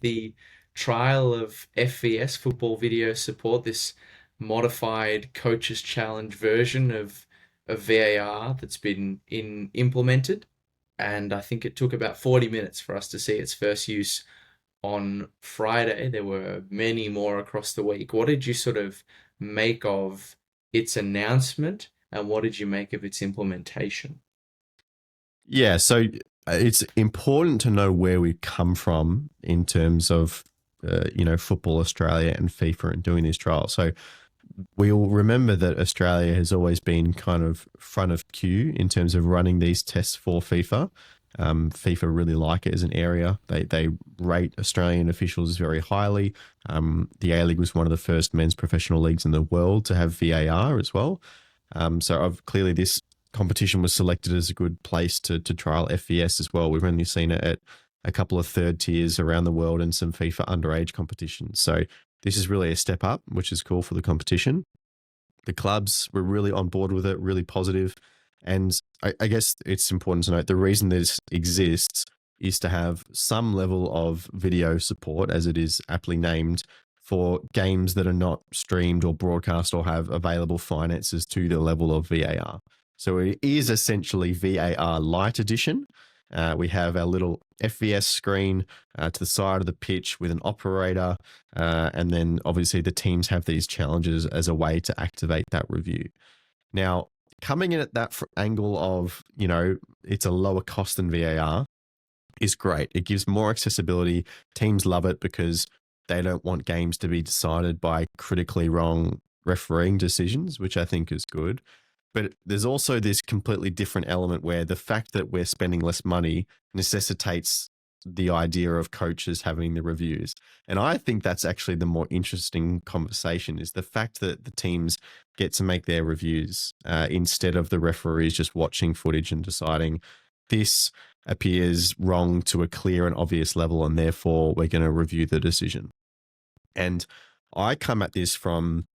the trial of FVS, Football Video Support, this modified coaches challenge version of VAR that's been implemented. And I think it took about 40 minutes for us to see its first use on Friday. There were many more across the week. What did you sort of make of its announcement, and what did you make of its implementation? Yeah, so it's important to know where we've come from in terms of, Football Australia and FIFA and doing this trial. So we'll remember that Australia has always been kind of front of queue in terms of running these tests for FIFA. FIFA really like it as an area. They rate Australian officials very highly. The A League was one of the first men's professional leagues in the world to have VAR as well. Clearly this competition was selected as a good place to trial FVS as well. We've only seen it at a couple of third tiers around the world and some FIFA underage competitions. So this is really a step up, which is cool for the competition. The clubs were really on board with it, really positive. And I guess it's important to note the reason this exists is to have some level of video support, as it is aptly named, for games that are not streamed or broadcast or have available finances to the level of VAR. So it is essentially VAR Lite Edition. We have our little FVS screen to the side of the pitch with an operator. And then obviously the teams have these challenges as a way to activate that review. Now, coming in at that angle of, it's a lower cost than VAR is great. It gives more accessibility. Teams love it because they don't want games to be decided by critically wrong refereeing decisions, which I think is good. But there's also this completely different element where the fact that we're spending less money necessitates the idea of coaches having the reviews. And I think that's actually the more interesting conversation is the fact that the teams get to make their reviews instead of the referees just watching footage and deciding this appears wrong to a clear and obvious level, and therefore we're going to review the decision. And I come at this from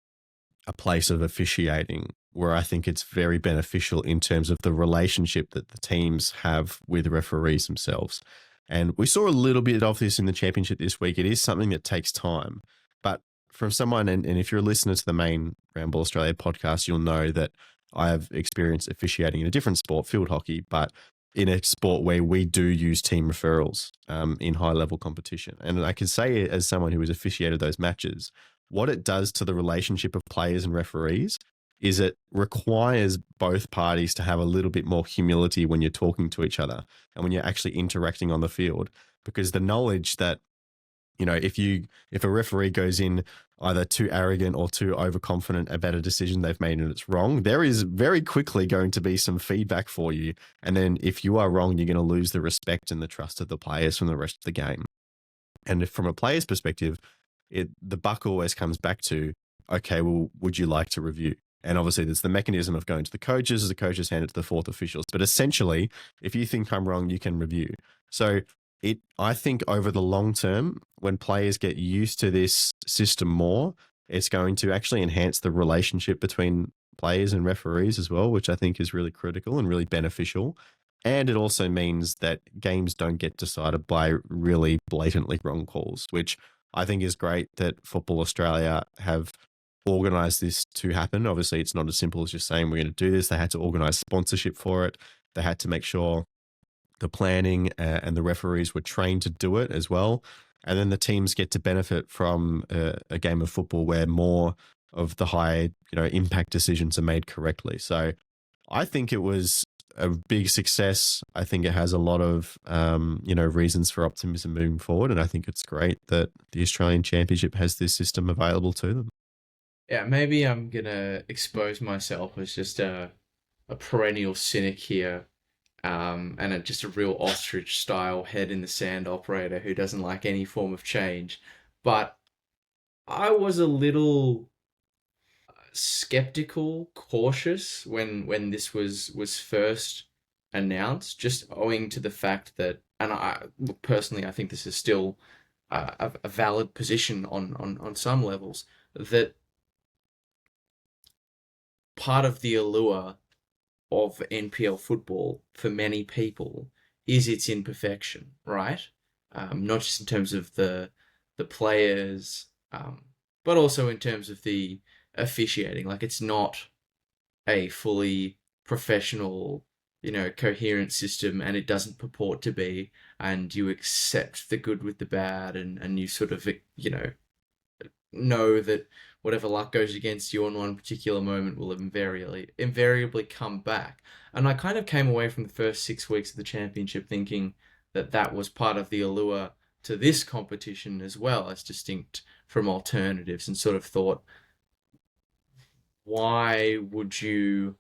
a place of officiating where I think it's very beneficial in terms of the relationship that the teams have with referees themselves. And we saw a little bit of this in the championship this week. It is something that takes time. But from someone, and if you're a listener to the main Ramble Australia podcast, you'll know that I have experienced officiating in a different sport, field hockey, but in a sport where we do use team referrals in high level competition. And I can say, as someone who has officiated those matches, what it does to the relationship of players and referees is it requires both parties to have a little bit more humility when you're talking to each other and when you're actually interacting on the field, because the knowledge that, if a referee goes in either too arrogant or too overconfident about a decision they've made and it's wrong, there is very quickly going to be some feedback for you. And then if you are wrong, you're going to lose the respect and the trust of the players from the rest of the game. And if, from a player's perspective, the buck always comes back to, okay, well, would you like to review? And obviously there's the mechanism of going to the coaches, as the coaches hand it to the fourth officials. But essentially, if you think I'm wrong, you can review. So I think over the long term, when players get used to this system more, it's going to actually enhance the relationship between players and referees as well, which I think is really critical and really beneficial. And it also means that games don't get decided by really blatantly wrong calls, which I think is great that Football Australia have organised this to happen. Obviously, it's not as simple as just saying we're going to do this. They had to organise sponsorship for it. They had to make sure the planning and the referees were trained to do it as well. And then the teams get to benefit from a game of football where more of the high, impact decisions are made correctly. So I think it was a big success. I think it has a lot of, reasons for optimism moving forward. And I think it's great that the Australian Championship has this system available to them. Yeah, maybe I'm gonna expose myself as just a perennial cynic here, and just a real ostrich style head in the sand operator who doesn't like any form of change. But I was a little skeptical, cautious when this was first announced, just owing to the fact that, and I look personally, I think this is still a valid position on some levels, that part of the allure of NPL football for many people is its imperfection, right? not just in terms of the players, but also in terms of the officiating. Like it's not a fully professional, coherent system, and it doesn't purport to be. And you accept the good with the bad, and you sort of, know that whatever luck goes against you on one particular moment will invariably come back. And I kind of came away from the first 6 weeks of the championship thinking that that was part of the allure to this competition as well, as distinct from alternatives, and sort of thought, why would you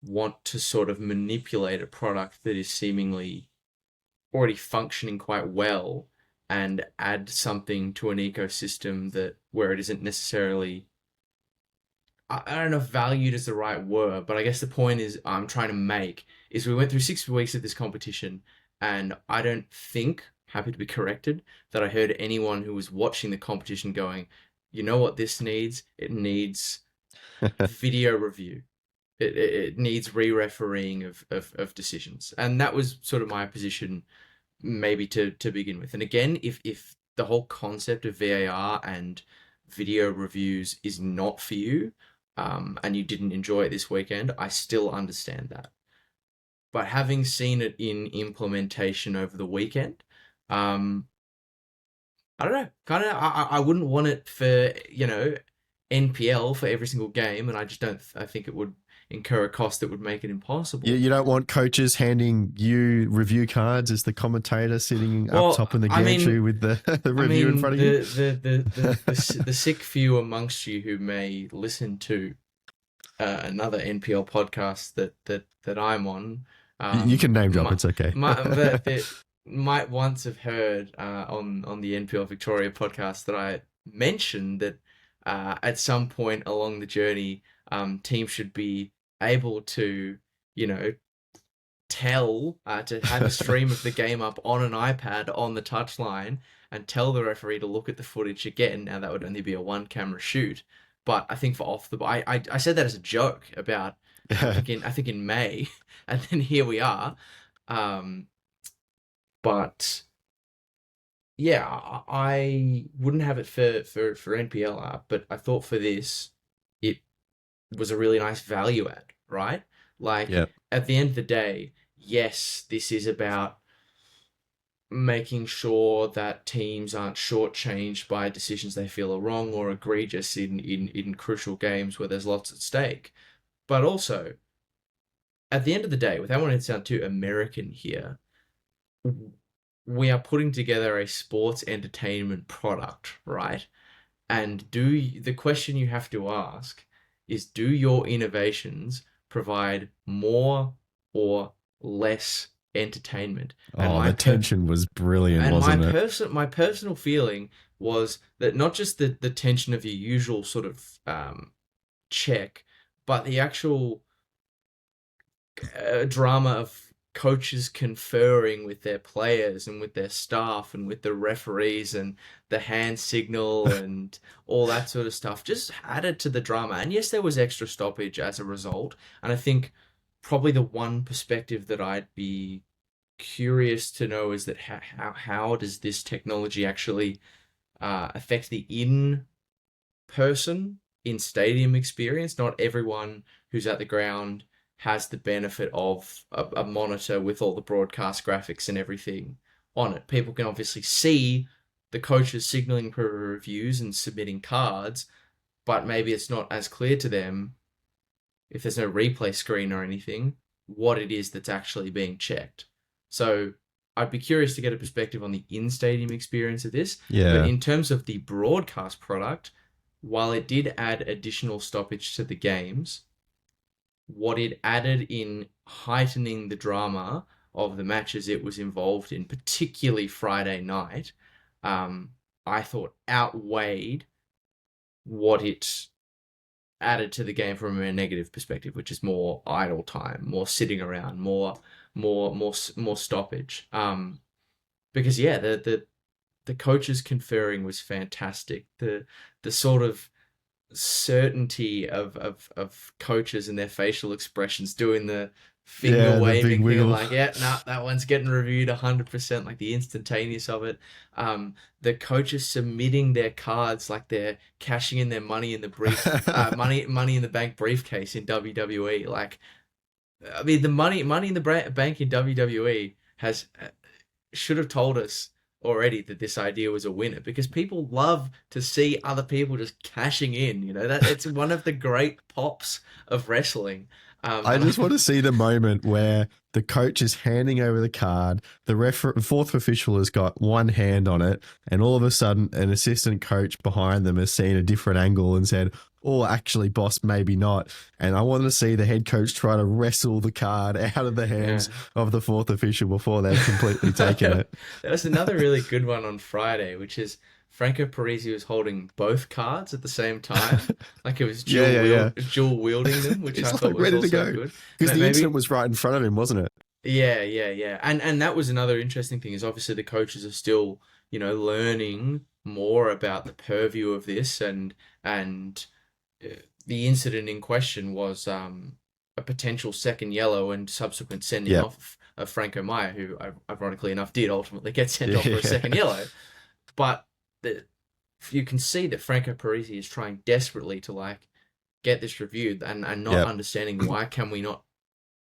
want to sort of manipulate a product that is seemingly already functioning quite well and add something to an ecosystem that where it isn't necessarily, I don't know if valued is the right word, but I guess the point is I'm trying to make is we went through 6 weeks of this competition, and I don't think, happy to be corrected, that I heard anyone who was watching the competition going, you know what this needs? It needs video review. It needs re-refereeing of decisions. And that was sort of my position maybe to begin with. And again, if the whole concept of VAR and video reviews is not for you, and you didn't enjoy it this weekend, I still understand that. But having seen it in implementation over the weekend, um, I don't know. Kind of, I wouldn't want it for, NPL for every single game, and I just don't. I think it would incur a cost that would make it impossible. You don't want coaches handing you review cards as the commentator sitting up Well, top in the I gantry mean, with the I review in mean, front of you. the sick few amongst you who may listen to another NPL podcast that I'm on, You can name drop. It's okay. that might once have heard on the NPL Victoria podcast that I mentioned that at some point along the journey, teams should be able to, you know, to have a stream of the game up on an iPad on the touchline and tell the referee to look at the footage again. Now that would only be a one camera shoot, but I think for off the I said that as a joke about I think in May, and then here we are. Um, but yeah, I wouldn't have it for NPL art, but I thought for this it was a really nice value add, right? Like Yeah. at the end of the day, yes, this is about making sure that teams aren't shortchanged by decisions they feel are wrong or egregious in crucial games where there's lots at stake. But also, at the end of the day, without wanting to sound too American here, we are putting together a sports entertainment product, right? And the question you have to ask is, do your innovations provide more or less entertainment? And Oh, the tension was brilliant, wasn't it? my personal feeling was that not just the tension of your usual sort of check, but the actual drama of coaches conferring with their players and with their staff and with the referees and the hand signal and all that sort of stuff just added to the drama. And yes, there was extra stoppage as a result. And I think probably the one perspective that I'd be curious to know is that how does this technology actually affect the in person in stadium experience? Not everyone who's at the ground has the benefit of a monitor with all the broadcast graphics and everything on it. People can obviously see the coaches signaling for reviews and submitting cards, but maybe it's not as clear to them, if there's no replay screen or anything, what it is that's actually being checked. So I'd be curious to get a perspective on the in-stadium experience of this. But Yeah. in terms of the broadcast product, while it did add additional stoppage to the games, what it added in heightening the drama of the matches it was involved in, particularly Friday night, I thought outweighed what it added to the game from a negative perspective, which is more idle time, more sitting around, more stoppage. Because yeah, the coaches conferring was fantastic. The sort of certainty of coaches and their facial expressions doing the finger Yeah, the big waving thing of wiggle. like, yeah, nah, that one's getting reviewed 100%, like the instantaneous of it. The coaches submitting their cards like they're cashing in their money in the money in the bank briefcase in WWE. Like, I mean, the money in the bank in WWE has should have told us already that this idea was a winner because people love to see other people just cashing in. You know that it's one of the great pops of wrestling. I And just want to see the moment where the coach is handing over the card, the fourth official has got one hand on it, and all of a sudden, an assistant coach behind them has seen a different angle and said, "Oh, actually, boss, maybe not." And I want to see the head coach try to wrestle the card out of the yeah. hands of the fourth official before they've completely taken There it. was another really good one on Friday, which is Franco Parisi was holding both cards at the same time, like it was Yeah, yeah, yeah. dual wielding them, which I He's thought like was ready to also go good. because the incident Maybe was right in front of him, wasn't it? yeah. And that was another interesting thing is obviously the coaches are still, learning more about the purview of this and the incident in question was a potential second yellow and subsequent sending Yep. off of Franco Maya, who ironically enough did ultimately get sent off for a Yeah. second yellow. But you can see that Franco Parisi is trying desperately to like get this reviewed and not Yep. understanding why can we not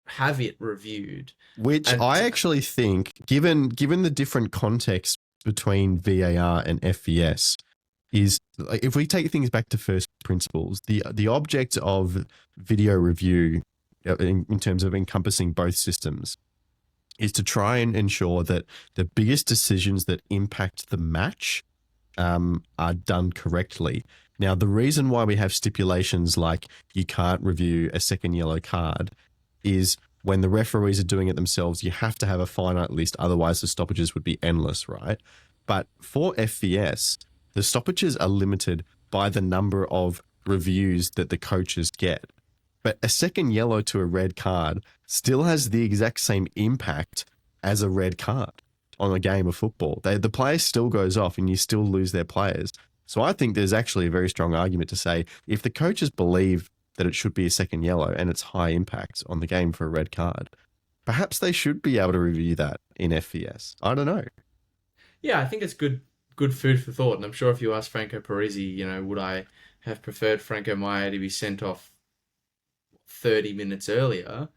have it reviewed. Which And I actually think, given the different context between VAR and FVS, is like, if we take things back to first principles, the object of video review in terms of encompassing both systems is to try and ensure that the biggest decisions that impact the match are done correctly. Now, the reason why we have stipulations like you can't review a second yellow card is when the referees are doing it themselves, you have to have a finite list. Otherwise, the stoppages would be endless, right? But for FVS, the stoppages are limited by the number of reviews that the coaches get. But a second yellow to a red card still has the exact same impact as a red card on a game of football. The player still goes off and you still lose their players. So I think there's actually a very strong argument to say if the coaches believe that it should be a second yellow and it's high impact on the game for a red card, perhaps they should be able to review that in FVS. I don't know. yeah, I think it's good food for thought. And I'm sure if you ask Franco Parisi, would I have preferred Franco Maya to be sent off 30 minutes earlier,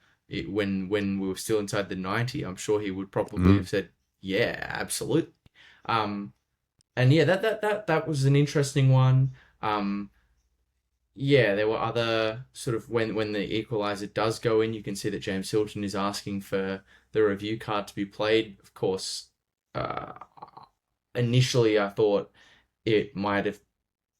when we were still inside the 90, I'm sure he would probably Mm. have said, yeah, absolutely. Um, and yeah, that was an interesting one. Um, yeah, there were other sort of when the equalizer does go in, you can see that James Hilton is asking for the review card to be played. Of course, uh, initially I thought it might have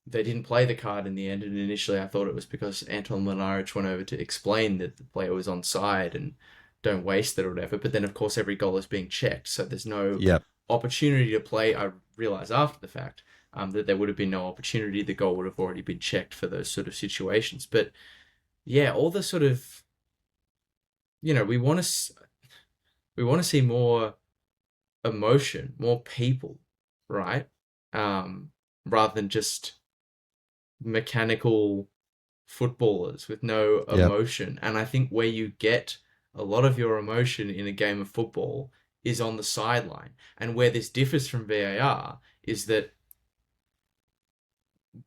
they didn't play the card in the end, and initially I thought it was because Anton Mlinaric went over to explain that the player was onside and don't waste it or whatever. But then, of course, every goal is being checked, so there's no Yep. opportunity to play. I realised after the fact that there would have been no opportunity. The goal would have already been checked for those sort of situations. But yeah, all the sort of we want to see more emotion, more people, right? Rather than just mechanical footballers with no Yep. emotion. And I think where you get a lot of your emotion in a game of football is on the sideline. And where this differs from VAR is that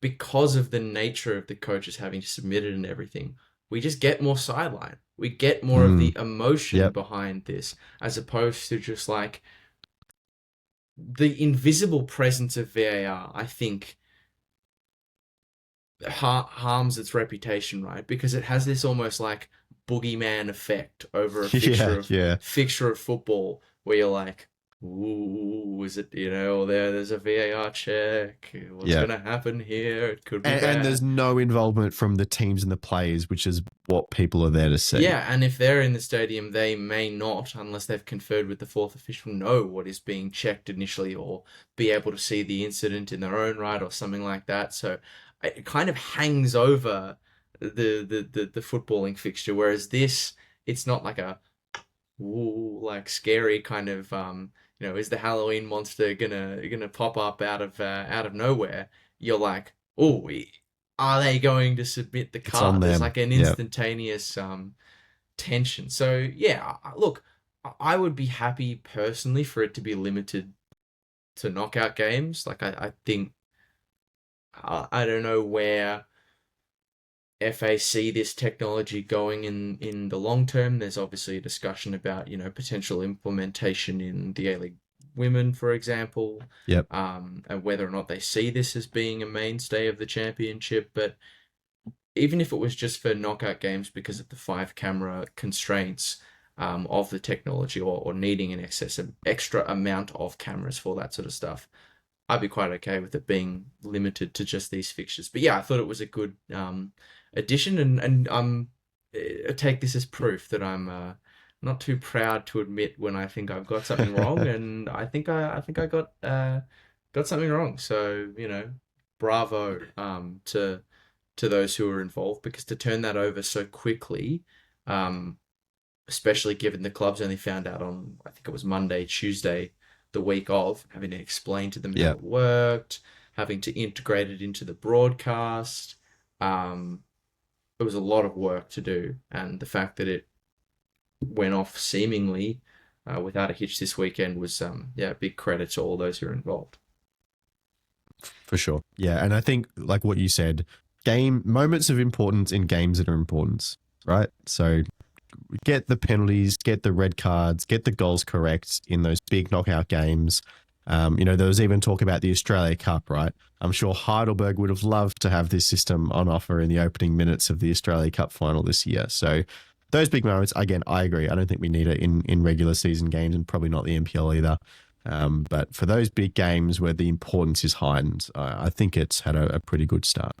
because of the nature of the coaches having to submit it and everything, we just get more sideline. We get more of Mm. the emotion Yep. behind this as opposed to just like the invisible presence of VAR, I think harms its reputation, right? Because it has this almost like boogeyman effect over a Yeah. Yeah. fixture of football where you're like, ooh, is it, there's a VAR check. What's Yeah. gonna happen here? It could be And there's bad. no involvement from the teams and the players, which is what people are there to see. Yeah, and if they're in the stadium, they may not, unless they've conferred with the fourth official, know what is being checked initially or be able to see the incident in their own right or something like that. So it kind of hangs over the footballing fixture, whereas this, it's not like a ooh, like scary kind of is the Halloween monster gonna pop up out of nowhere? You're like, oh, are they going to submit the It's on card? There's them. like an Yeah. instantaneous tension. So yeah, look, I would be happy personally for it to be limited to knockout games. Like I think I don't know where FA see this technology going in the long term. There's obviously a discussion about, potential implementation in the A-League women, for example, Yep. and whether or not they see this as being a mainstay of the championship. But even if it was just for knockout games because of the five camera constraints of the technology, or needing an extra amount of cameras for that sort of stuff, I'd be quite okay with it being limited to just these fixtures. But yeah, I thought it was a good addition, and I take this as proof that I'm not too proud to admit when I think I've got something wrong, and I think I got something wrong. So bravo to those who were involved, because to turn that over so quickly, um, especially given the clubs only found out on, I think it was Monday, Tuesday, the week of, having to explain to them how Yep. it worked, having to integrate it into the broadcast. Um, it was a lot of work to do, and the fact that it went off seemingly without a hitch this weekend was, yeah, big credit to all those who are involved. For sure. Yeah. And I think, like what you said, game moments of importance in games that are importance, right? So get the penalties, get the red cards, get the goals correct in those big knockout games. There was even talk about the Australia Cup, right? I'm sure Heidelberg would have loved to have this system on offer in the opening minutes of the Australia Cup final this year. So those big moments, again, I agree. I don't think we need it in regular season games, and probably not the NPL either. But for those big games where the importance is heightened, I think it's had a pretty good start.